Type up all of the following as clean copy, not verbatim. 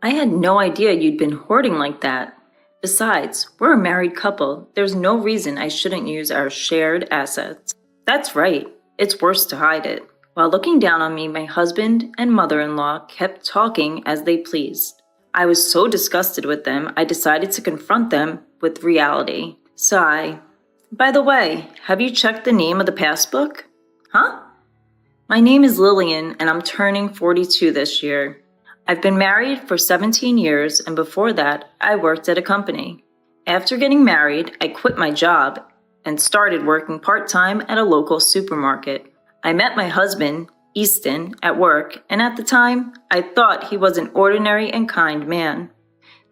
I had no idea you'd been hoarding like that. Besides, we're a married couple. There's no reason I shouldn't use our shared assets. That's right. It's worse to hide it. While looking down on me, my husband and mother-in-law kept talking as they pleased. I was so disgusted with them, I decided to confront them with reality. Sigh. By the way, have you checked the name of the passbook? Huh? My name is Lillian, and I'm turning 42 this year. I've been married for 17 years, and before that, I worked at a company. After getting married, I quit my job and started working part-time at a local supermarket. I met my husband, Easton, at work, and at the time, I thought he was an ordinary and kind man.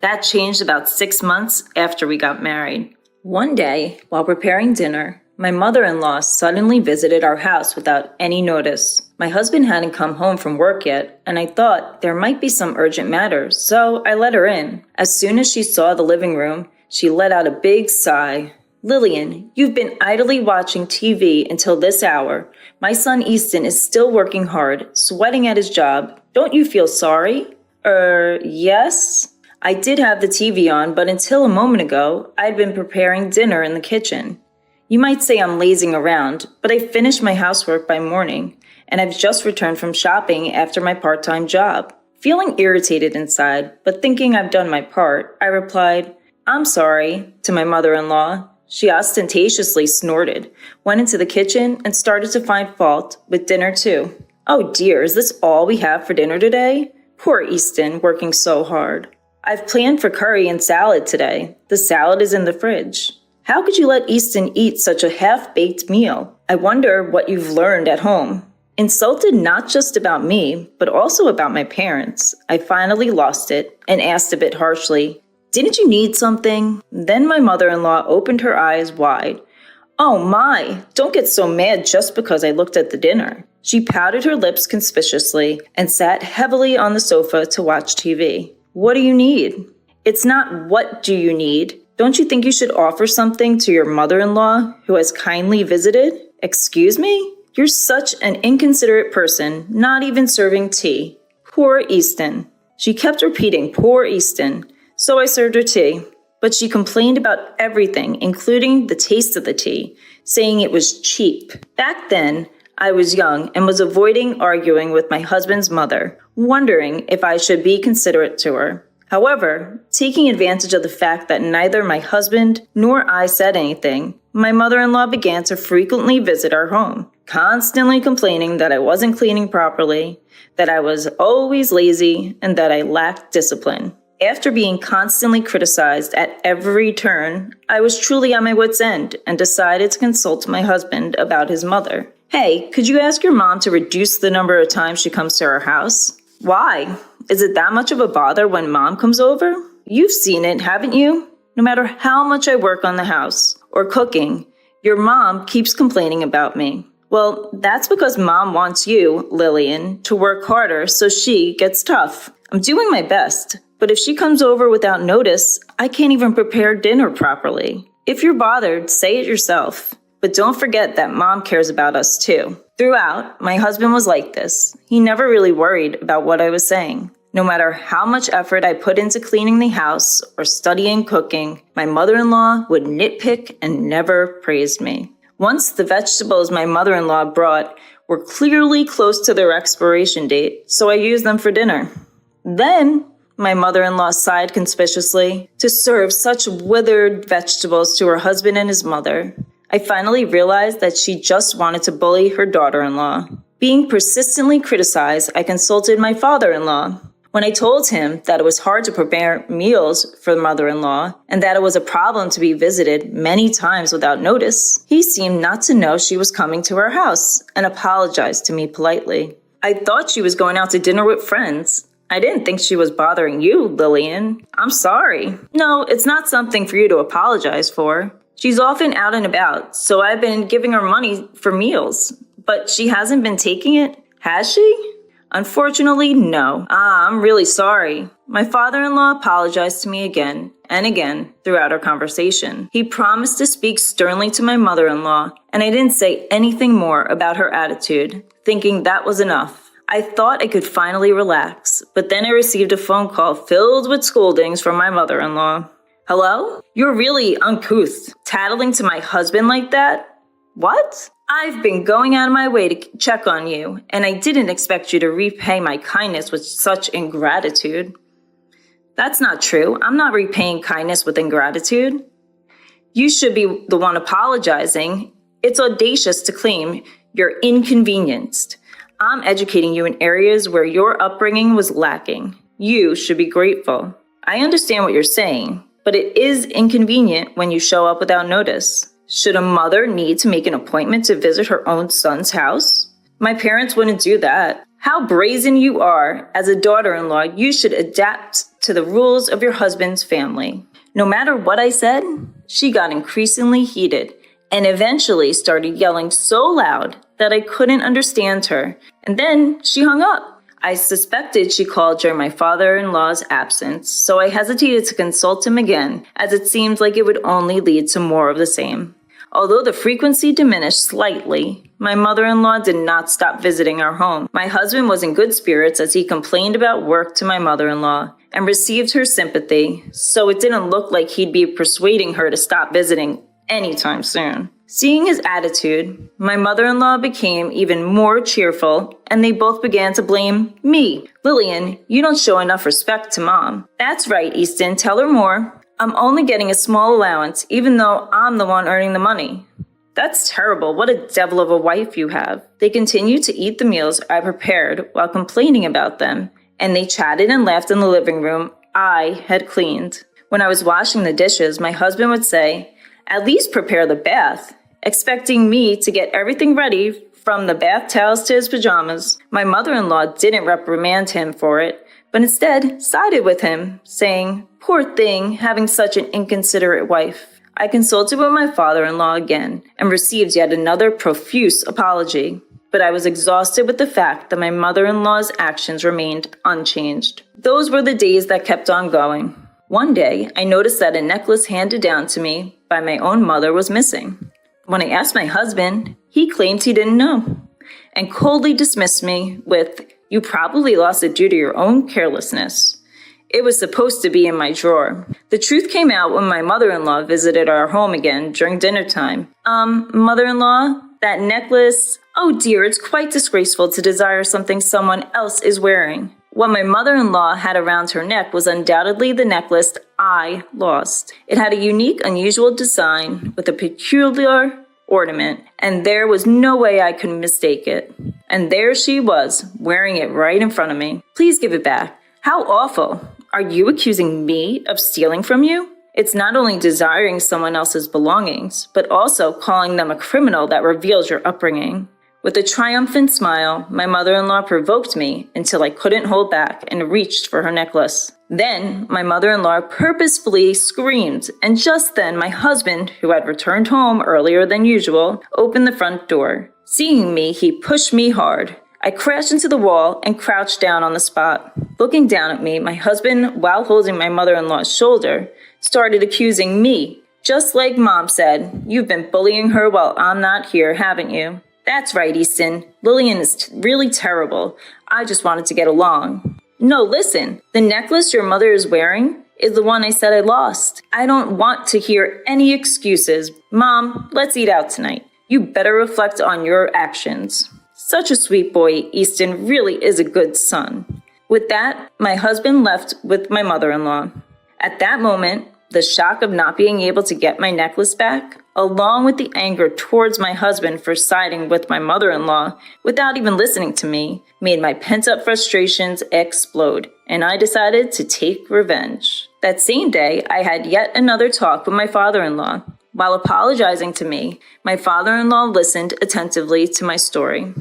That changed about 6 months after we got married. One day, while preparing dinner, my mother-in-law suddenly visited our house without any notice. My husband hadn't come home from work yet, and I thought there might be some urgent matter, so I let her in. As soon as she saw the living room, she let out a big sigh. Lillian, you've been idly watching TV until this hour. My son Easton is still working hard, sweating at his job. Don't you feel sorry? Yes? I did have the TV on, but until a moment ago, I'd been preparing dinner in the kitchen. You might say I'm lazing around, but I finished my housework by morning, and I've just returned from shopping after my part-time job. Feeling irritated inside, but thinking I've done my part, I replied, I'm sorry, to my mother-in-law. She ostentatiously snorted, went into the kitchen, and started to find fault with dinner too. Oh dear, is this all we have for dinner today? Poor Easton, working so hard. I've planned for curry and salad today. The salad is in the fridge. How could you let Easton eat such a half-baked meal? I wonder what you've learned at home. Insulted not just about me, but also about my parents, I finally lost it and asked a bit harshly, Didn't you need something? Then my mother-in-law opened her eyes wide. Oh my, don't get so mad just because I looked at the dinner. She pouted her lips conspicuously and sat heavily on the sofa to watch TV. What do you need? It's not what do you need. Don't you think you should offer something to your mother-in-law who has kindly visited? Excuse me? You're such an inconsiderate person, not even serving tea. Poor Easton. She kept repeating, poor Easton. So I served her tea. But she complained about everything, including the taste of the tea, saying it was cheap. Back then, I was young and was avoiding arguing with my husband's mother, wondering if I should be considerate to her. However, taking advantage of the fact that neither my husband nor I said anything, my mother-in-law began to frequently visit our home, constantly complaining that I wasn't cleaning properly, that I was always lazy, and that I lacked discipline. After being constantly criticized at every turn, I was truly on my wit's end and decided to consult my husband about his mother. Hey, could you ask your mom to reduce the number of times she comes to our house? Why? Is it that much of a bother when mom comes over? You've seen it, haven't you? No matter how much I work on the house or cooking, your mom keeps complaining about me. Well, that's because mom wants you, Lillian, to work harder so she gets tough. I'm doing my best, but if she comes over without notice, I can't even prepare dinner properly. If you're bothered, say it yourself. But don't forget that mom cares about us too. Throughout, my husband was like this. He never really worried about what I was saying. No matter how much effort I put into cleaning the house or studying cooking, my mother-in-law would nitpick and never praised me. Once the vegetables my mother-in-law brought were clearly close to their expiration date, so I used them for dinner. Then, my mother-in-law sighed conspicuously to serve such withered vegetables to her husband and his mother. I finally realized that she just wanted to bully her daughter-in-law. Being persistently criticized, I consulted my father-in-law. When I told him that it was hard to prepare meals for the mother-in-law and that it was a problem to be visited many times without notice, he seemed not to know she was coming to our house and apologized to me politely. I thought she was going out to dinner with friends. I didn't think she was bothering you, Lillian. I'm sorry. No, it's not something for you to apologize for. She's often out and about, so I've been giving her money for meals. But she hasn't been taking it, has she? Unfortunately, no. I'm really sorry. My father-in-law apologized to me again and again throughout our conversation. He promised to speak sternly to my mother-in-law, and I didn't say anything more about her attitude, thinking that was enough. I thought I could finally relax, but then I received a phone call filled with scoldings from my mother-in-law. Hello? You're really uncouth. Tattling to my husband like that? What? I've been going out of my way to check on you, and I didn't expect you to repay my kindness with such ingratitude. That's not true. I'm not repaying kindness with ingratitude. You should be the one apologizing. It's audacious to claim you're inconvenienced. I'm educating you in areas where your upbringing was lacking. You should be grateful. I understand what you're saying, but it is inconvenient when you show up without notice. Should a mother need to make an appointment to visit her own son's house? My parents wouldn't do that. How brazen you are. As a daughter-in-law, you should adapt to the rules of your husband's family. No matter what I said, she got increasingly heated and eventually started yelling so loud that I couldn't understand her. And then she hung up. I suspected she called during my father-in-law's absence, so I hesitated to consult him again, as it seemed like it would only lead to more of the same. Although the frequency diminished slightly, my mother-in-law did not stop visiting our home. My husband was in good spirits as he complained about work to my mother-in-law and received her sympathy, so it didn't look like he'd be persuading her to stop visiting anytime soon. Seeing his attitude, my mother-in-law became even more cheerful, and they both began to blame me. Lillian, you don't show enough respect to Mom. That's right, Easton, tell her more. I'm only getting a small allowance, even though I'm the one earning the money. That's terrible. What a devil of a wife you have. They continued to eat the meals I prepared while complaining about them, and they chatted and laughed in the living room I had cleaned. When I was washing the dishes, my husband would say, "At least prepare the bath," expecting me to get everything ready from the bath towels to his pajamas. My mother-in-law didn't reprimand him for it, but instead sided with him, saying, "Poor thing, having such an inconsiderate wife." I consulted with my father-in-law again and received yet another profuse apology, but I was exhausted with the fact that my mother-in-law's actions remained unchanged. Those were the days that kept on going. One day, I noticed that a necklace handed down to me by my own mother was missing. When I asked my husband, he claimed he didn't know and coldly dismissed me with, "You probably lost it due to your own carelessness. It was supposed to be in my drawer." The truth came out when my mother-in-law visited our home again during dinner time. Mother-in-law, that necklace, oh dear, it's quite disgraceful to desire something someone else is wearing. What my mother-in-law had around her neck was undoubtedly the necklace I lost. It had a unique, unusual design with a peculiar ornament, and there was no way I could mistake it. And there she was, wearing it right in front of me. Please give it back. How awful. Are you accusing me of stealing from you? It's not only desiring someone else's belongings, but also calling them a criminal that reveals your upbringing. With a triumphant smile, my mother-in-law provoked me until I couldn't hold back and reached for her necklace. Then my mother-in-law purposefully screamed, and just then my husband, who had returned home earlier than usual, opened the front door. Seeing me, he pushed me hard. I crashed into the wall and crouched down on the spot. Looking down at me, my husband, while holding my mother-in-law's shoulder, started accusing me. Just like Mom said, "You've been bullying her while I'm not here, haven't you?" "That's right, Easton. Lillian is really terrible. I just wanted to get along." "No, listen. The necklace your mother is wearing is the one I said I lost. I don't want to hear any excuses. Mom, let's eat out tonight. You better reflect on your actions." Such a sweet boy. Easton really is a good son. With that, my husband left with my mother-in-law. At that moment, the shock of not being able to get my necklace back, along with the anger towards my husband for siding with my mother-in-law without even listening to me, made my pent-up frustrations explode, and I decided to take revenge. That same day, I had yet another talk with my father-in-law. While apologizing to me, my father-in-law listened attentively to my story.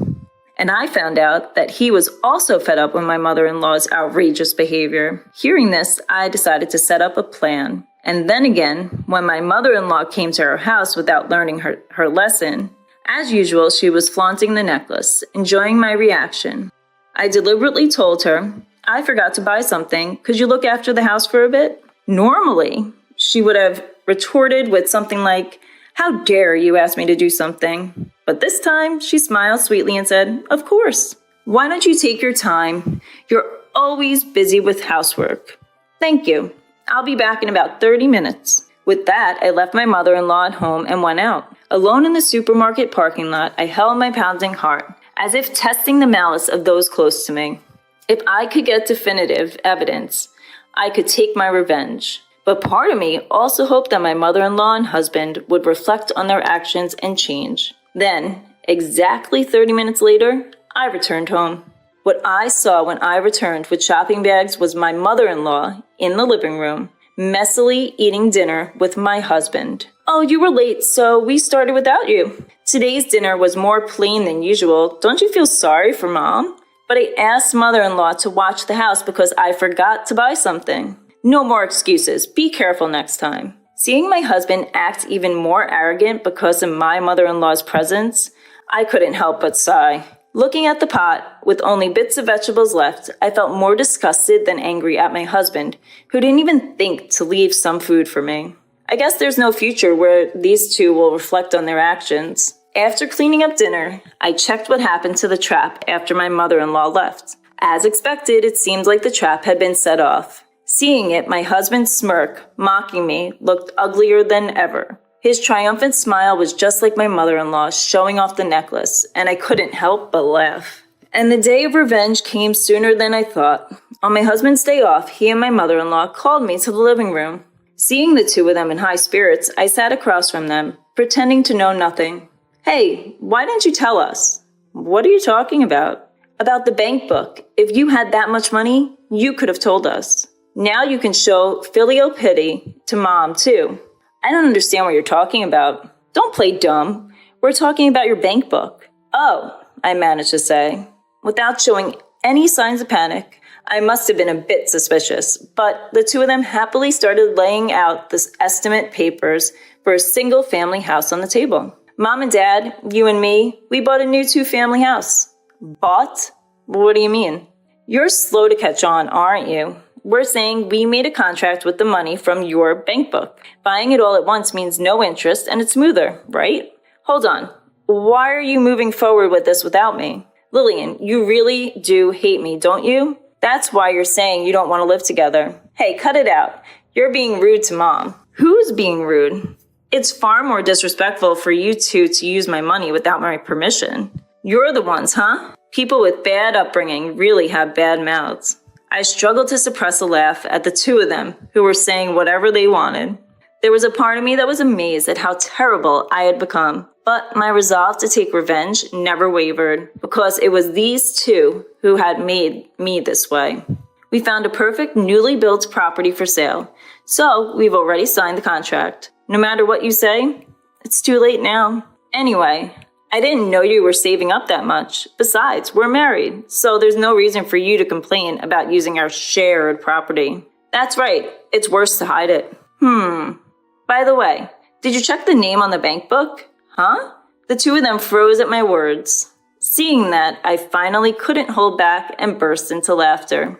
And I found out that he was also fed up with my mother-in-law's outrageous behavior. Hearing this, I decided to set up a plan. And then again, when my mother-in-law came to her house without learning her lesson, as usual, she was flaunting the necklace, enjoying my reaction. I deliberately told her, "I forgot to buy something. Could you look after the house for a bit?" Normally, she would have retorted with something like, "How dare you ask me to do something?" But this time, she smiled sweetly and said, "Of course." Why don't you take your time? You're always busy with housework. Thank you. I'll be back in about 30 minutes. With that, I left my mother-in-law at home and went out. Alone in the supermarket parking lot, I held my pounding heart, as if testing the malice of those close to me. If I could get definitive evidence, I could take my revenge. But part of me also hoped that my mother-in-law and husband would reflect on their actions and change. Then, exactly 30 minutes later, I returned home. What I saw when I returned with shopping bags was my mother-in-law in the living room, messily eating dinner with my husband. Oh, you were late, so we started without you. Today's dinner was more plain than usual. Don't you feel sorry for Mom? But I asked mother-in-law to watch the house because I forgot to buy something. No more excuses. Be careful next time. Seeing my husband act even more arrogant because of my mother-in-law's presence, I couldn't help but sigh. Looking at the pot, with only bits of vegetables left, I felt more disgusted than angry at my husband, who didn't even think to leave some food for me. I guess there's no future where these two will reflect on their actions. After cleaning up dinner, I checked what happened to the trap after my mother-in-law left. As expected, it seemed like the trap had been set off. Seeing it, my husband's smirk, mocking me, looked uglier than ever. His triumphant smile was just like my mother-in-law showing off the necklace, and I couldn't help but laugh. And the day of revenge came sooner than I thought. On my husband's day off, he and my mother-in-law called me to the living room. Seeing the two of them in high spirits, I sat across from them, pretending to know nothing. Hey, why didn't you tell us? What are you talking about? About the bank book. If you had that much money, you could have told us. Now you can show filial pity to Mom, too. I don't understand what you're talking about. Don't play dumb. We're talking about your bank book. Oh, I managed to say. Without showing any signs of panic, I must have been a bit suspicious, but the two of them happily started laying out the estimate papers for a single family house on the table. Mom and Dad, you and me, we bought a new 2-family house. Bought? What do you mean? You're slow to catch on, aren't you? We're saying we made a contract with the money from your bank book. Buying it all at once means no interest and it's smoother, right? Hold on. Why are you moving forward with this without me? Lillian, you really do hate me, don't you? That's why you're saying you don't want to live together. Hey, cut it out. You're being rude to Mom. Who's being rude? It's far more disrespectful for you two to use my money without my permission. You're the ones, huh? People with bad upbringing really have bad mouths. I struggled to suppress a laugh at the two of them who were saying whatever they wanted. There was a part of me that was amazed at how terrible I had become, but my resolve to take revenge never wavered because it was these two who had made me this way. We found a perfect newly built property for sale, so we've already signed the contract. No matter what you say, it's too late now. Anyway, I didn't know you were saving up that much. Besides, we're married, so there's no reason for you to complain about using our shared property. That's right, it's worse to hide it. By the way, did you check the name on the bank book? Huh? The two of them froze at my words. Seeing that, I finally couldn't hold back and burst into laughter.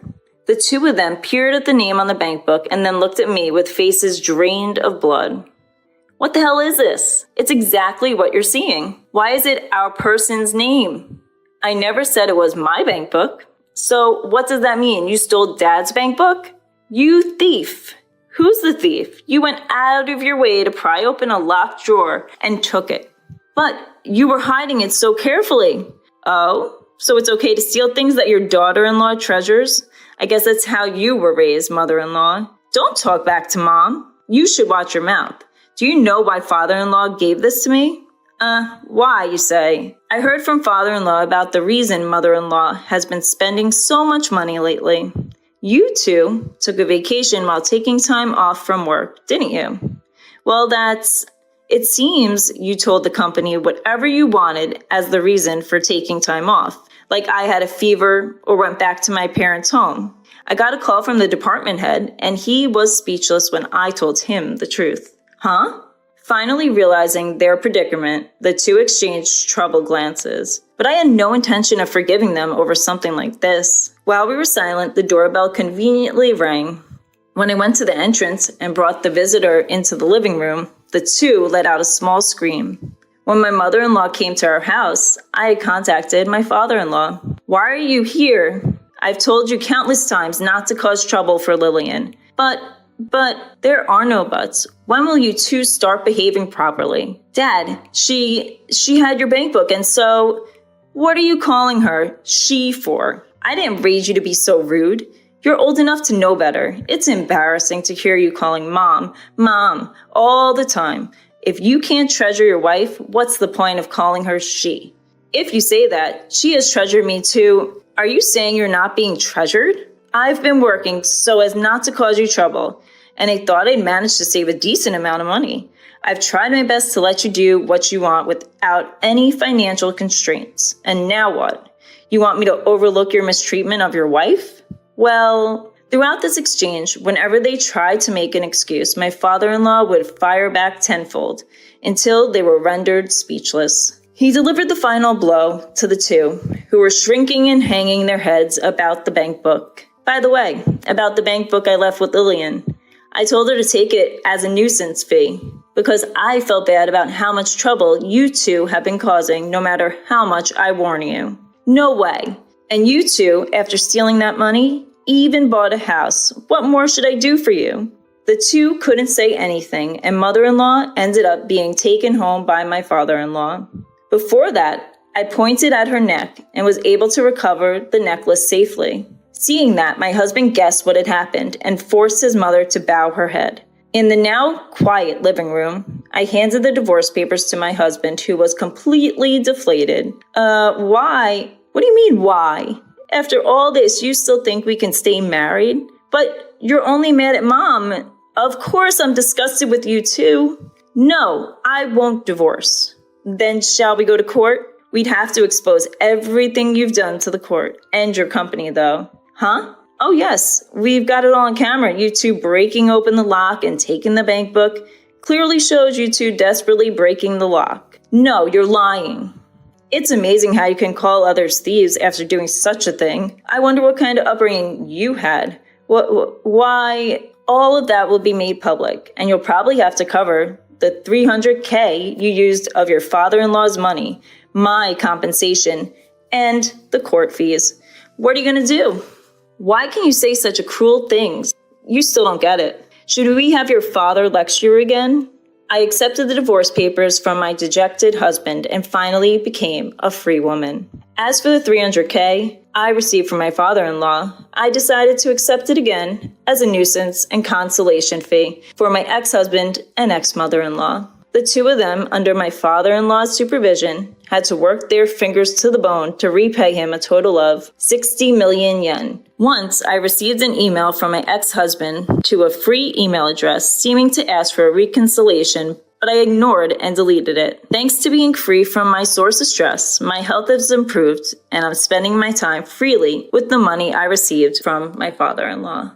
The two of them peered at the name on the bank book and then looked at me with faces drained of blood. What the hell is this? It's exactly what you're seeing. Why is it our person's name? I never said it was my bank book. So what does that mean? You stole Dad's bank book? You thief. Who's the thief? You went out of your way to pry open a locked drawer and took it. But you were hiding it so carefully. Oh, so it's okay to steal things that your daughter-in-law treasures? I guess that's how you were raised, mother-in-law. Don't talk back to Mom. You should watch your mouth. Do you know why father-in-law gave this to me? Why, you say? I heard from father-in-law about the reason mother-in-law has been spending so much money lately. You two took a vacation while taking time off from work, didn't you? Well, it seems you told the company whatever you wanted as the reason for taking time off. Like I had a fever or went back to my parents' home. I got a call from the department head and he was speechless when I told him the truth. Huh? Finally realizing their predicament, the two exchanged troubled glances. But I had no intention of forgiving them over something like this. While we were silent, the doorbell conveniently rang. When I went to the entrance and brought the visitor into the living room, the two let out a small scream. When my mother-in-law came to our house, I had contacted my father-in-law. Why are you here? I've told you countless times not to cause trouble for Lillian. But there are no buts. When will you two start behaving properly? Dad, she had your bank book, and so what are you calling her she for? I didn't raise you to be so rude. You're old enough to know better. It's embarrassing to hear you calling mom all the time. If you can't treasure your wife, what's the point of calling her she? If you say that, she has treasured me too. Are you saying you're not being treasured? I've been working so as not to cause you trouble, and I thought I'd managed to save a decent amount of money. I've tried my best to let you do what you want without any financial constraints. And now what? You want me to overlook your mistreatment of your wife? Well, throughout this exchange, whenever they tried to make an excuse, my father-in-law would fire back tenfold until they were rendered speechless. He delivered the final blow to the two, who were shrinking and hanging their heads about the bank book. By the way, about the bank book I left with Lillian, I told her to take it as a nuisance fee because I felt bad about how much trouble you two have been causing no matter how much I warn you. No way. And you two, after stealing that money, even bought a house. What more should I do for you? The two couldn't say anything, and mother-in-law ended up being taken home by my father-in-law. Before that, I pointed at her neck and was able to recover the necklace safely. Seeing that, my husband guessed what had happened and forced his mother to bow her head. In the now quiet living room, I handed the divorce papers to my husband, who was completely deflated. Why? What do you mean, why? After all this, you still think we can stay married? But you're only mad at Mom. Of course I'm disgusted with you too. No, I won't divorce. Then shall we go to court? We'd have to expose everything you've done to the court. And your company, though. Huh? Oh yes, we've got it all on camera. You two breaking open the lock and taking the bank book clearly shows you two desperately breaking the lock. No, you're lying. It's amazing how you can call others thieves after doing such a thing. I wonder what kind of upbringing you had. Why? All of that will be made public, and you'll probably have to cover the $300K you used of your father-in-law's money, my compensation, and the court fees. What are you going to do? Why can you say such cruel things? You still don't get it. Should we have your father lecture you again? I accepted the divorce papers from my dejected husband and finally became a free woman. As for the $300K I received from my father-in-law, I decided to accept it again as a nuisance and consolation fee for my ex-husband and ex-mother-in-law. The two of them, under my father-in-law's supervision, had to work their fingers to the bone to repay him a total of 60 million yen. Once, I received an email from my ex-husband to a free email address seeming to ask for a reconciliation, but I ignored and deleted it. Thanks to being free from my source of stress, my health has improved, and I'm spending my time freely with the money I received from my father-in-law.